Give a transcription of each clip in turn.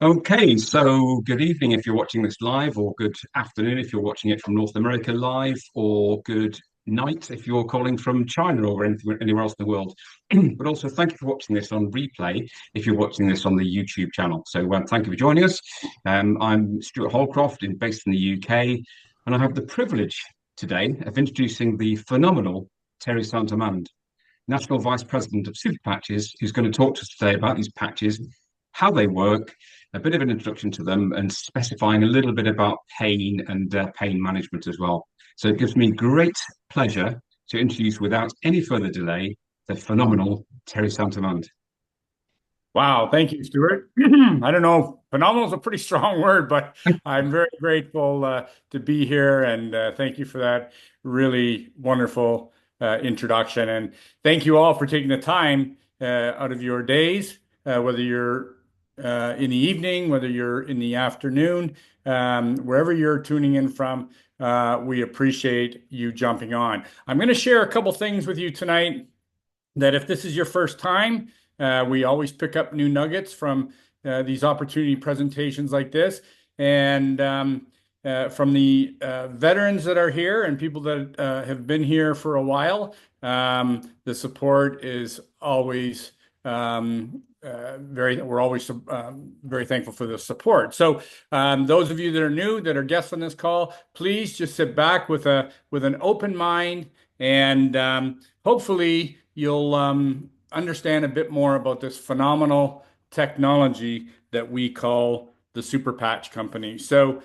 Okay, so good evening if you're watching this live, or good afternoon if you're watching it from North America live, or good night if you're calling from China or anywhere else in the world. But also, thank you for watching this on replay if you're watching this on the YouTube channel. So, thank you for joining us. I'm Stuart Holcroft, based in the UK, and I have the privilege today of introducing the phenomenal Terry Santamand, National Vice President of Super Patches, who's going to talk to us today about these patches, how they work, a bit of an introduction to them, and specifying a little bit about pain and pain management as well. So it gives me great pleasure to introduce, without any further delay, the phenomenal Terry Santamand. Wow, thank you, Stuart. I don't know, phenomenal is a pretty strong word, but I'm very grateful to be here, and thank you for that really wonderful introduction. And thank you all for taking the time out of your days, whether you're in the evening, whether you're in the afternoon, wherever you're tuning in from. We appreciate you jumping on. I'm going to share a couple things with you tonight that if this is your first time, we always pick up new nuggets from these opportunity presentations like this. And from the veterans that are here and people that have been here for a while, the support is always we're always very thankful for the support. So those of you that are new, that are guests on this call, please just sit back with an open mind, and hopefully you'll understand a bit more about this phenomenal technology that we call the Super Patch Company. So,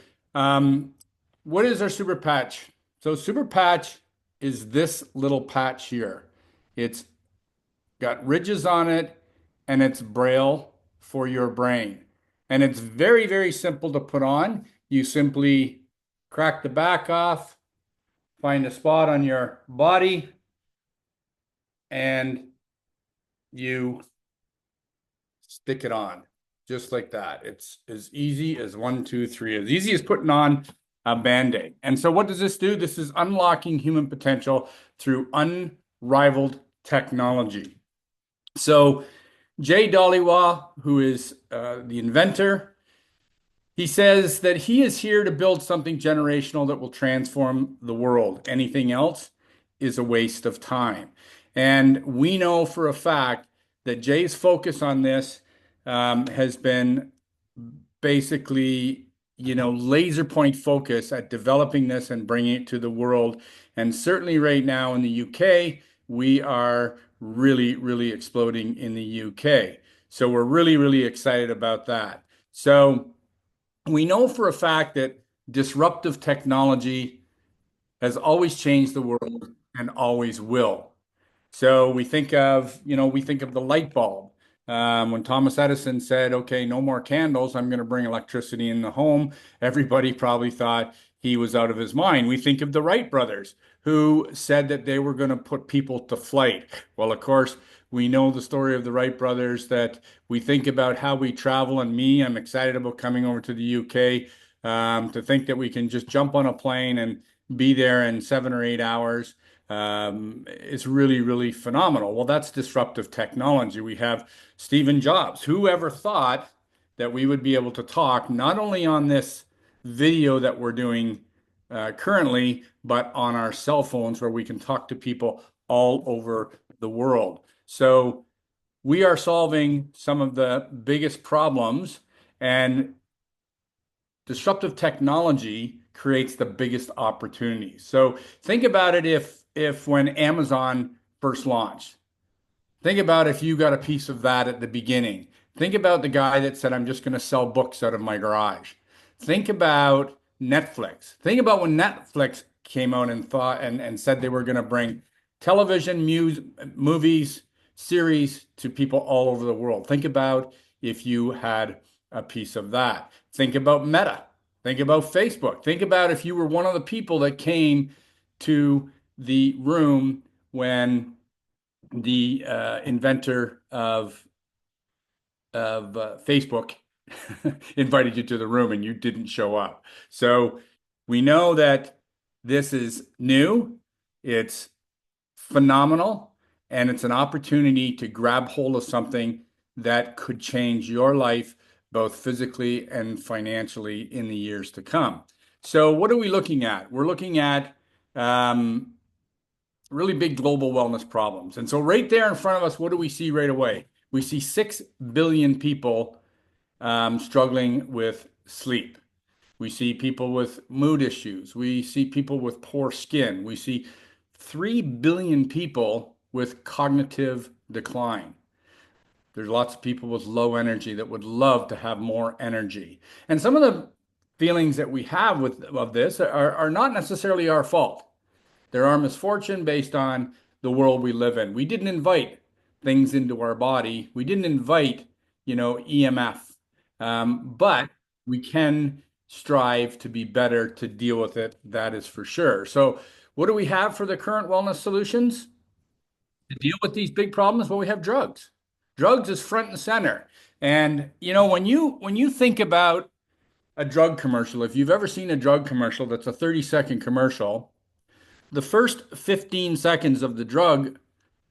what is our Super Patch? So, Super Patch is this little patch here. It's got ridges on it, and it's Braille for your brain. And it's very, very simple to put on. You simply crack the back off, find a spot on your body, and you stick it on just like that. It's as easy as one, two, three, as easy as putting on a Band-Aid. And so what does this do? This is unlocking human potential through unrivaled technology. So Jay Dhaliwal, who is the inventor, he says that he is here to build something generational that will transform the world. Anything else is a waste of time. And we know for a fact that Jay's focus on this has been basically, laser point focus at developing this and bringing it to the world. And certainly right now in the UK, we are really, really exploding in the UK. So we're really, really excited about that. So we know for a fact that disruptive technology has always changed the world and always will. So we think of the light bulb. When Thomas Edison said, okay, no more candles, I'm going to bring electricity in the home, everybody probably thought he was out of his mind. We think of the Wright brothers, who said that they were going to put people to flight. Well, of course, we know the story of the Wright brothers, that we think about how we travel. And I'm excited about coming over to the UK, to think that we can just jump on a plane and be there in 7 or 8 hours. Is really, really phenomenal. Well, that's disruptive technology. We have Stephen Jobs. Who ever thought that we would be able to talk not only on this video that we're doing currently, but on our cell phones, where we can talk to people all over the world. So we are solving some of the biggest problems, and disruptive technology creates the biggest opportunities. So think about it, if when Amazon first launched, think about if you got a piece of that at the beginning. Think about the guy that said, I'm just going to sell books out of my garage. Think about Netflix. Think about when Netflix came out and thought and said they were going to bring television, movies, series to people all over the world. Think about if you had a piece of that. Think about Meta. Think about Facebook. Think about if you were one of the people that came to the room when the inventor of Facebook invited you to the room and you didn't show up. So we know that this is new, it's phenomenal, and it's an opportunity to grab hold of something that could change your life both physically and financially in the years to come. So what are we looking at? We're looking at really big global wellness problems. And so right there in front of us, what do we see right away? We see 6 billion people struggling with sleep. We see people with mood issues. We see people with poor skin. We see 3 billion people with cognitive decline. There's lots of people with low energy that would love to have more energy. And some of the feelings that we have of this are not necessarily our fault. They're our misfortune based on the world we live in. We didn't invite things into our body. We didn't invite, EMF. But we can strive to be better to deal with it. That is for sure. So, what do we have for the current wellness solutions to deal with these big problems? Well, we have drugs. Drugs is front and center. And when you think about a drug commercial, if you've ever seen a drug commercial that's a 30-second commercial, the first 15 seconds of the drug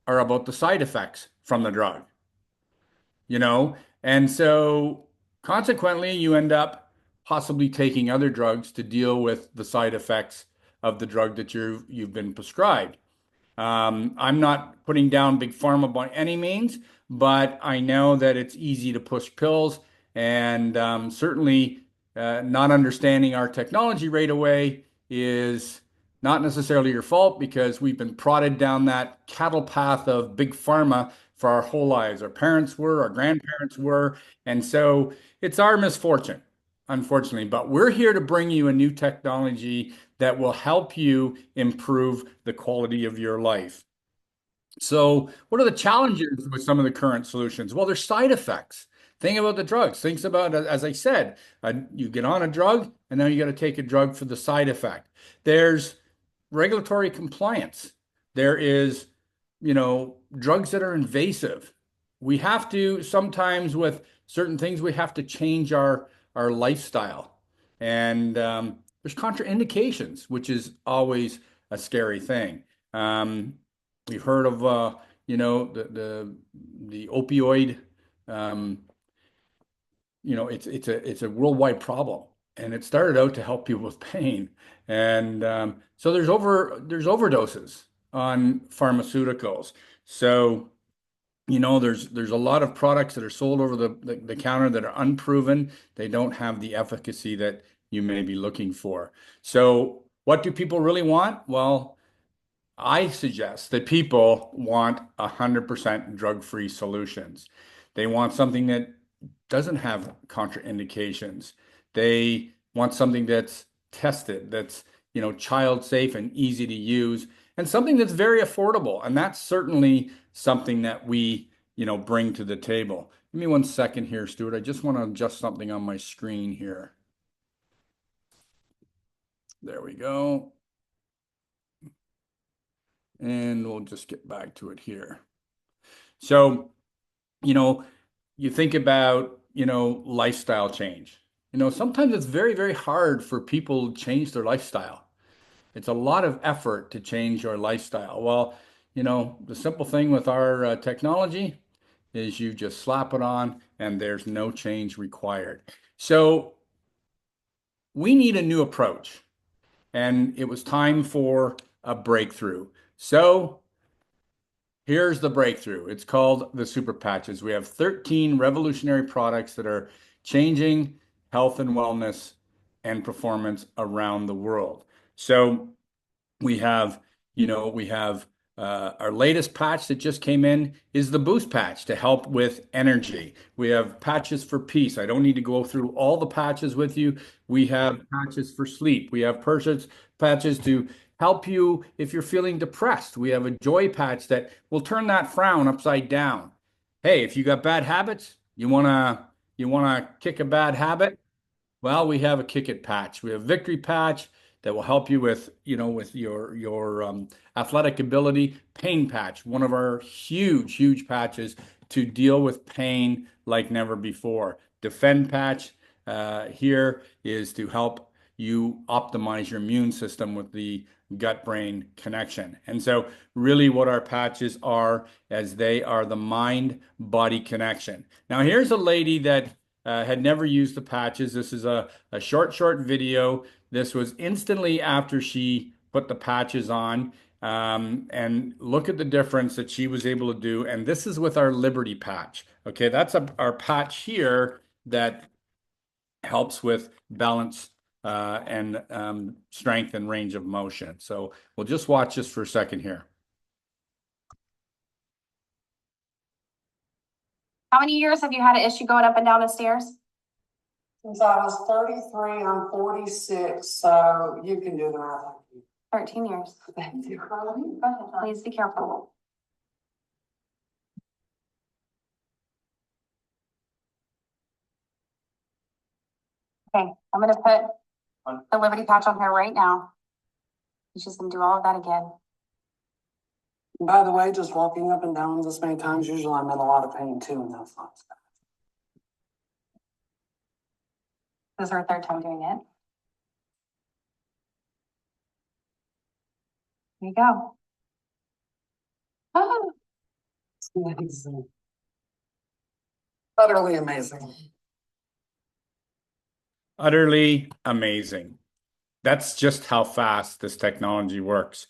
are about the side effects from the drug, you know? And so consequently, you end up possibly taking other drugs to deal with the side effects of the drug that you've been prescribed. I'm not putting down big pharma by any means, but I know that it's easy to push pills, and certainly not understanding our technology right away is not necessarily your fault because we've been prodded down that cattle path of big pharma for our whole lives. Our parents were, our grandparents were, and so it's our misfortune, unfortunately. But we're here to bring you a new technology that will help you improve the quality of your life. So, what are the challenges with some of the current solutions? Well, there's side effects. Think about the drugs. Think about, as I said, you get on a drug and now you got to take a drug for the side effect. There's regulatory compliance. There is, drugs that are invasive. We have to sometimes with certain things we have to change our lifestyle, and there's contraindications, which is always a scary thing. We've heard of the opioid. It's a worldwide problem, and it started out to help people with pain, and so there's overdoses on pharmaceuticals. So there's a lot of products that are sold over the counter that are unproven. They don't have the efficacy that you may be looking for. So what do people really want? Well, I suggest that people want 100% drug-free solutions. They want something that doesn't have contraindications. They want something that's tested, that's, child safe and easy to use, and something that's very affordable. And that's certainly something that we, bring to the table. Give me 1 second here, Stuart. I just want to adjust something on my screen here. There we go. And we'll just get back to it here. So, you think about, lifestyle change. Sometimes it's very, very hard for people to change their lifestyle. It's a lot of effort to change your lifestyle. Well, the simple thing with our technology is you just slap it on and there's no change required. So we need a new approach, and it was time for a breakthrough. So here's the breakthrough. It's called the Super Patches. We have 13 revolutionary products that are changing health and wellness and performance around the world. So we have our latest patch that just came in is the Boost patch to help with energy. We have patches for peace. I don't need to go through all the patches with you. We have patches for sleep. We have patches to help you if you're feeling depressed. We have a joy patch that will turn that frown upside down. Hey, if you got bad habits, you wanna kick a bad habit? Well, we have a Kick It patch. We have Victory patch that will help you with your athletic ability. Pain patch, one of our huge patches to deal with pain like never before. Defend patch here is to help you optimize your immune system with the gut-brain connection. And so really what our patches are, as they are the mind-body connection. Now here's a lady that had never used the patches. This is a short video. This was instantly after she put the patches on. And look at the difference that she was able to do. And this is with our Liberty patch. Okay, that's our patch here that helps with balance and strength and range of motion. So we'll just watch this for a second here. How many years have you had an issue going up and down the stairs? Since I was 33, I'm 46, so you can do the math. 13 years. Thank you. Go ahead, please be careful. Okay, I'm gonna put the Liberty patch on her right now. She's gonna do all of that again. By the way, just walking up and down this many times, usually I'm in a lot of pain too, and that's not bad. This is her third time doing it. Here you go. Oh, It's amazing. Utterly amazing. Utterly amazing. That's just how fast this technology works.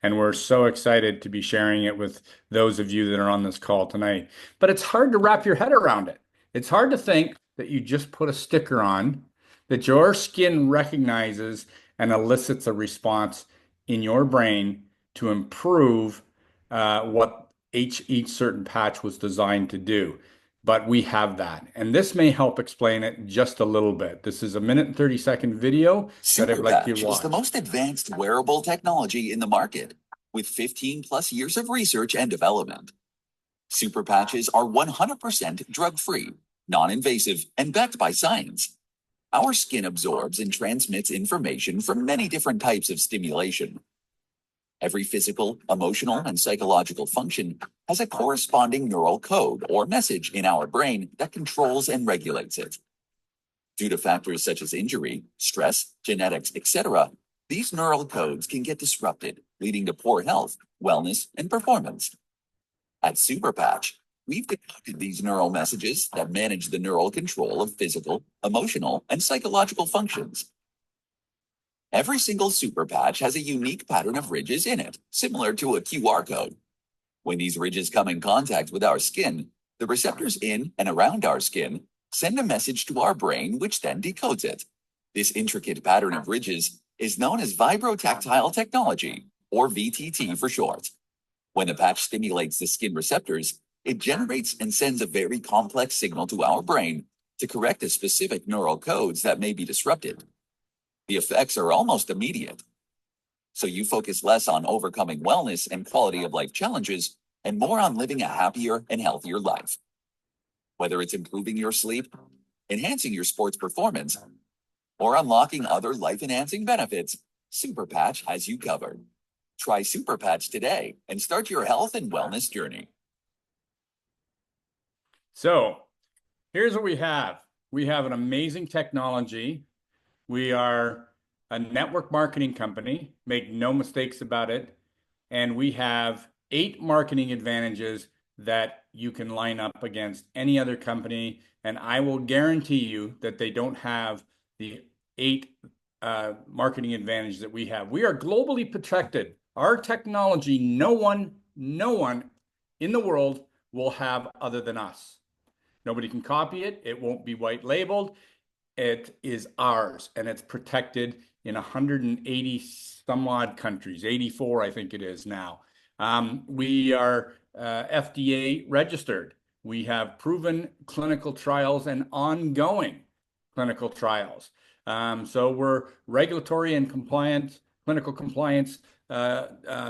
And we're so excited to be sharing it with those of you that are on this call tonight. But it's hard to wrap your head around it. It's hard to think that you just put a sticker on, that your skin recognizes and elicits a response in your brain to improve what each certain patch was designed to do. But we have that. And this may help explain it just a little bit. This is a 1-30-second video that I'd like you to watch. Is the most advanced wearable technology in the market, with 15 plus years of research and development. Super patches are 100% drug-free, non-invasive, and backed by science. Our skin absorbs and transmits information from many different types of stimulation. Every physical, emotional, and psychological function has a corresponding neural code or message in our brain that controls and regulates it. Due to factors such as injury, stress, genetics, etc., these neural codes can get disrupted, leading to poor health, wellness, and performance. At Superpatch, we've decoded these neural messages that manage the neural control of physical, emotional, and psychological functions. Every single super patch has a unique pattern of ridges in it, similar to a QR code. When these ridges come in contact with our skin, the receptors in and around our skin send a message to our brain, which then decodes it. This intricate pattern of ridges is known as vibrotactile technology, or VTT for short. When the patch stimulates the skin receptors, it generates and sends a very complex signal to our brain to correct the specific neural codes that may be disrupted. The effects are almost immediate. So you focus less on overcoming wellness and quality of life challenges and more on living a happier and healthier life. Whether it's improving your sleep, enhancing your sports performance, or unlocking other life-enhancing benefits, Superpatch has you covered. Try Superpatch today and start your health and wellness journey. So here's what we have. We have an amazing technology. We are a network marketing company, make no mistakes about it. And we have 8 marketing advantages that you can line up against any other company. And I will guarantee you that they don't have the 8 marketing advantages that we have. We are globally protected. Our technology, no one in the world will have other than us. Nobody can copy it. It won't be white labeled. It is ours, and it's protected in 180 some odd countries, 84, I think it is now. We are FDA registered. We have proven clinical trials and ongoing clinical trials. So we're regulatory and compliant, clinical compliance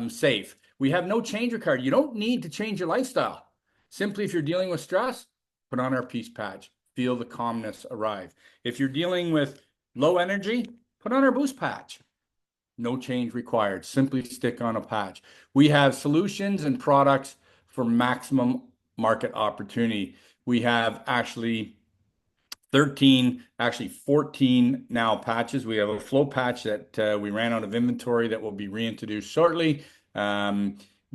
safe. We have no change required. You don't need to change your lifestyle. Simply, if you're dealing with stress, put on our Peace Patch. Feel the calmness arrive. If you're dealing with low energy, put on our Boost Patch. No change required. Simply stick on a patch. We have solutions and products for maximum market opportunity. We have actually 14 now patches. We have a flow patch that we ran out of inventory that will be reintroduced shortly.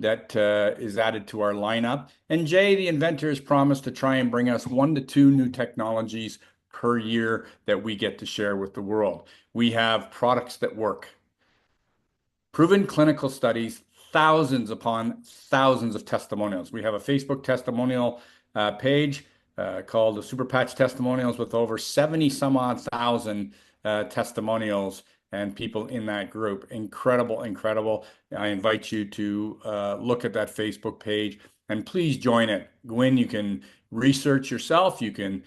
that is added to our lineup. And Jay, the inventor, has promised to try and bring us 1 to 2 new technologies per year that we get to share with the world. We have products that work, proven clinical studies, thousands upon thousands of testimonials. We have a Facebook testimonial page called the Super Patch Testimonials with over 70 some odd thousand testimonials and people in that group. Incredible, incredible. I invite you to look at that Facebook page and please join it. Go in, you can research yourself. You can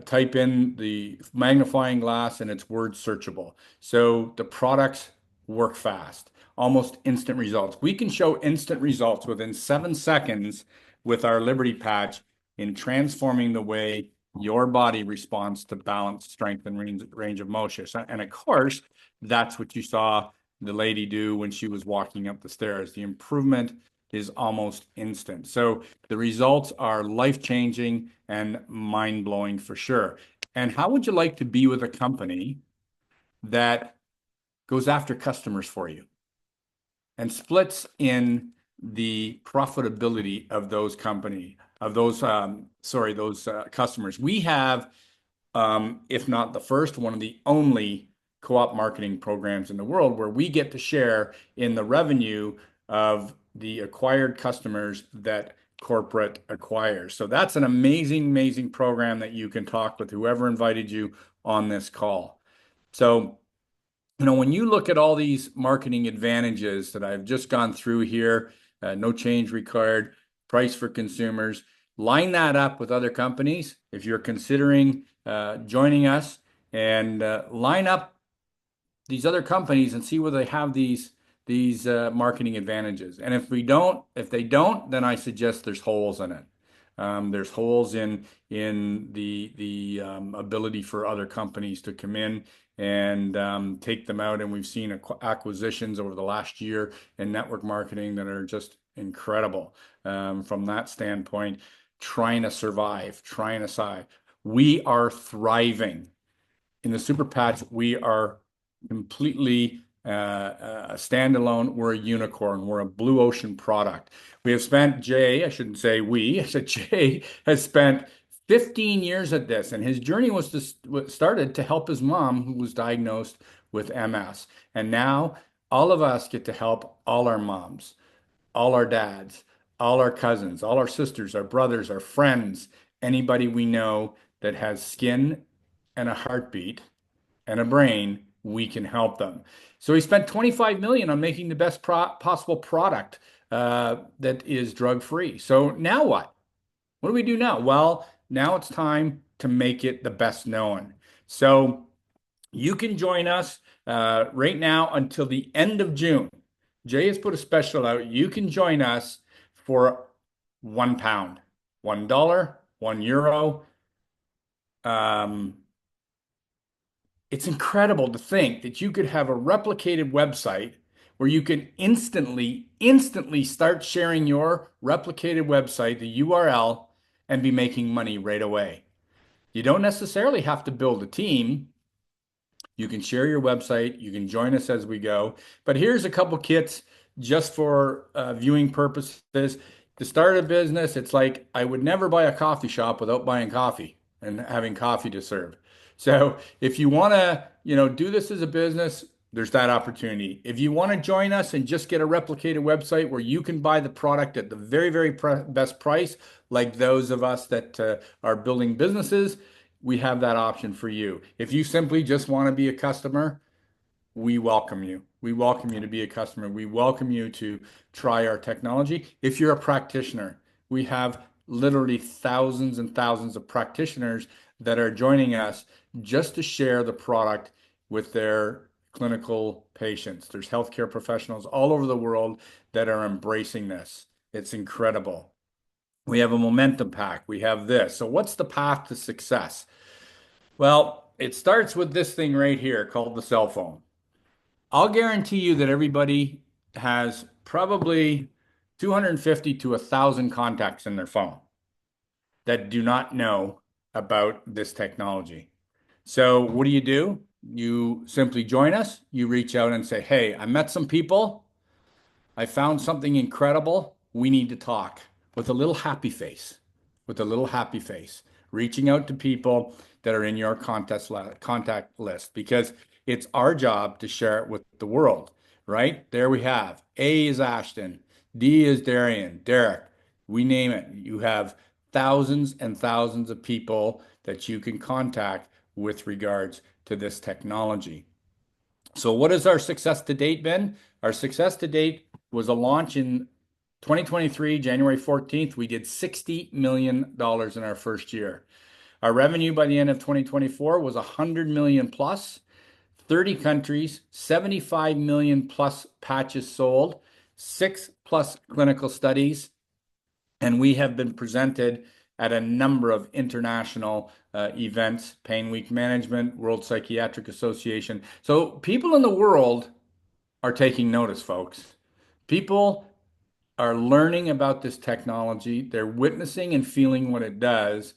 type in the magnifying glass and it's word searchable. So the products work fast, almost instant results. We can show instant results within 7 seconds with our Liberty Patch in transforming the way your body responds to balance, strength, and range of motion. And of course, that's what you saw the lady do when she was walking up the stairs. The improvement is almost instant. So the results are life-changing and mind-blowing for sure. And how would you like to be with a company that goes after customers for you and splits in the profitability of those customers? We have, if not the first, one of the only co-op marketing programs in the world where we get to share in the revenue of the acquired customers that corporate acquires. So that's an amazing, amazing program that you can talk with whoever invited you on this call. So, when you look at all these marketing advantages that I've just gone through here, no change required, price for consumers, line that up with other companies. If you're considering joining us, and line up these other companies and see whether they have these marketing advantages. And if they don't, then I suggest there's holes in it. There's holes in the ability for other companies to come in and take them out. And we've seen acquisitions over the last year in network marketing that are just incredible from that standpoint, trying to survive. We are thriving. In the Super Patch, we are completely a standalone. We're a unicorn. We're a blue ocean product. We have spent, Jay has spent 15 years at this, and his journey started to help his mom, who was diagnosed with MS. And now all of us get to help all our moms, all our dads, all our cousins, all our sisters, our brothers, our friends, anybody we know that has skin and a heartbeat and a brain, we can help them. So he spent $25 million on making the best possible product that is drug-free. So now what? What do we do now? Well, now it's time to make it the best known. So you can join us right now until the end of June. Jay has put a special out. You can join us for £1, $1, €1. It's incredible to think that you could have a replicated website where you can instantly start sharing your replicated website, the URL, and be making money right away. You don't necessarily have to build a team. You can share your website. You can join us as we go. But here's a couple kits just for viewing purposes. To start a business, it's like I would never buy a coffee shop without buying coffee and having coffee to serve. So if you want to, do this as a business, there's that opportunity. If you want to join us and just get a replicated website where you can buy the product at the very, very best price, like those of us that are building businesses, we have that option for you. If you simply just want to be a customer, we welcome you. We welcome you to be a customer. We welcome you to try our technology. If you're a practitioner, we have literally thousands and thousands of practitioners that are joining us just to share the product with their clinical patients. There's healthcare professionals all over the world that are embracing this. It's incredible. We have a momentum pack. We have this. So what's the path to success? Well, it starts with this thing right here called the cell phone. I'll guarantee you that everybody has probably 250 to 1,000 contacts in their phone that do not know about this technology. So what do? You simply join us. You reach out and say, hey, I met some people I found something incredible. We need to talk with a little happy face, reaching out to people that are in your contact list because it's our job to share it with the world, right? There we have A is Ashton, D is Darian, Derek, we name it. You have thousands and thousands of people that you can contact with regards to this technology. So what has our success to date been? Our success to date was a launch in 2023, January 14th. We did $60 million in our first year. Our revenue by the end of 2024 was 100 million plus, 30 countries, 75 million plus patches sold, 6 plus clinical studies, and we have been presented at a number of international events, Pain Week Management, World Psychiatric Association. So people in the world are taking notice, folks. People are learning about this technology. They're witnessing and feeling what it does,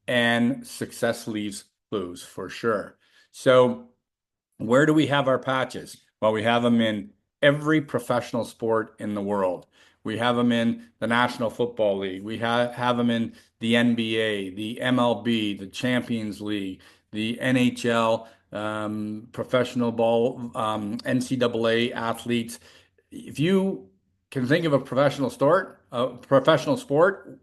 and success leaves clues for sure. So where do we have our patches? Well, we have them in every professional sport in the world. We have them in the National Football League. We have them in the NBA, the MLB, the Champions League, the NHL, professional ball, NCAA athletes. If you can think of a professional sport,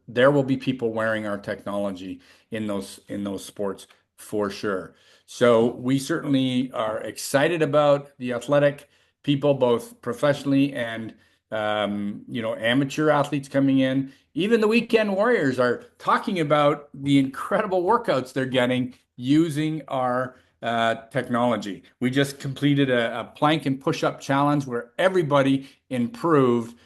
there will be people wearing our technology in those sports for sure. So we certainly are excited about the athletic people, both professionally and amateur athletes coming in. Even the weekend warriors are talking about the incredible workouts they're getting using our technology. We just completed a plank and push-up challenge where everybody improved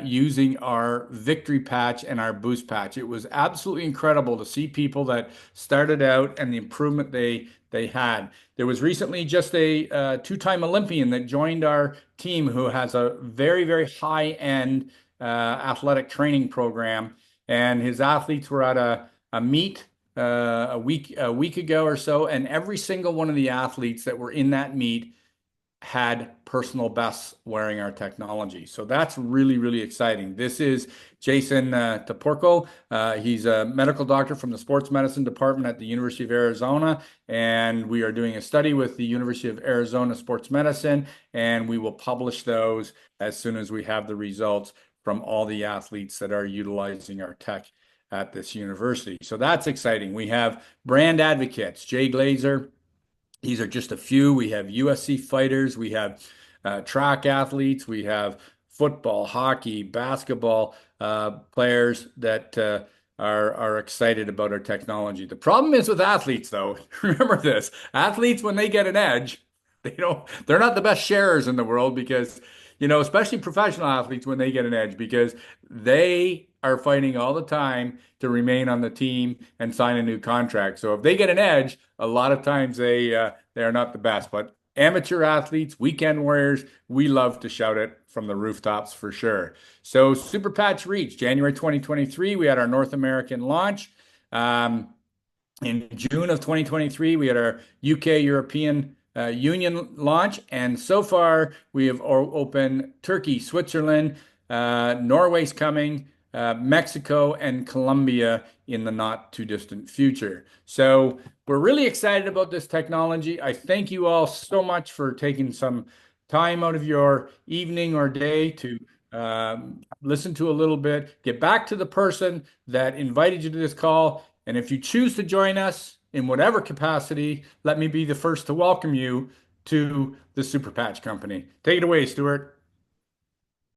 using our Victory Patch and our Boost Patch. It was absolutely incredible to see people that started out and the improvement they had. There was recently just a two-time Olympian that joined our team who has a very, very high-end athletic training program, and his athletes were at a meet a week ago or so, and every single one of the athletes that were in that meet had personal bests wearing our technology. So that's really, really exciting. This is Jason Taporco. He's a medical doctor from the sports medicine department at the University of Arizona, and we are doing a study with the University of Arizona Sports Medicine, and we will publish those as soon as we have the results from all the athletes that are utilizing our tech at this university. So that's exciting. We have brand advocates, Jay Glazer. These are just a few. We have UFC fighters, we have track athletes, we have football, hockey, basketball players that are excited about our technology. The problem is with athletes, though. Remember this: athletes, when they get an edge, they're not the best sharers in the world because, especially professional athletes, when they get an edge, because they are fighting all the time to remain on the team and sign a new contract. So if they get an edge, a lot of times they are not the best. But amateur athletes, weekend warriors, we love to shout it from the rooftops for sure. So Super Patch Reach, January 2023, we had our North American launch. In June of 2023, we had our UK European Union launch. And so far, we have opened Turkey, Switzerland, Norway's coming, Mexico, and Colombia in the not too distant future. So we're really excited about this technology. I thank you all so much for taking some time out of your evening or day to listen to a little bit, get back to the person that invited you to this call. And if you choose to join us in whatever capacity, let me be the first to welcome you to the Super Patch Company. Take it away, Stuart.